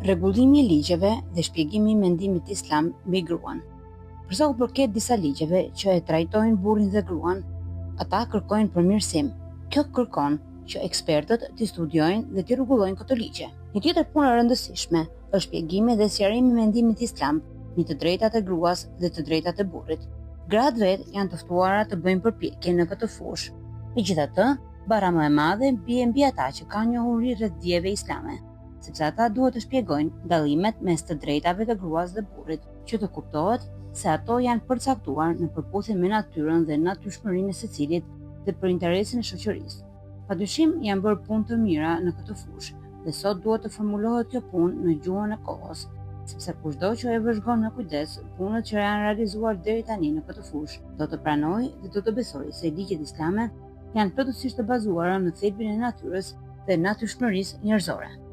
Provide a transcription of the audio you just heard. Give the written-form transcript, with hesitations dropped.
Rregullimi i ligjeve dhe shpjegimi i mendimit islam mbi gruan. Për sa u përket disa ligjeve që e trajtojnë burrin dhe gruan, ata kërkojnë përmirësim. Kjo kërkon që ekspertët të studiojnë dhe të rregullojnë këto ligje. Një tjetër punë e rëndësishme është shpjegimi dhe sqarimi i mendimit islam mbi të drejtat e gruas dhe të drejtat e burrit. Gratë vetë janë të ftuara të bëjnë përpjekje në këtë fushë. Megjithatë, bara më e madhe bie mbi ata që kanë njohuri rreth dieve islame, sepse ata duhet të shpjegojnë dallimet mes të drejtave të gruas dhe burrit, që të kuptohet se ato janë përcaktuar në përputhje me natyrën dhe natyrshmërinë e secilit dhe për interesin e shoqërisë. Padyshim janë bërë punë të mira në këtë fushë dhe sot duhet të formulohet kjo punë në gjuhën e kohës, sepse kushdo që e vëzhgon me kujdes punët që janë realizuar deri tani në këtë fushë, do të pranojë dhe do të besojë se ligjet islame janë plotësisht të bazuara në thelbin e natyrës dhe natyrshmërisë njerëzore.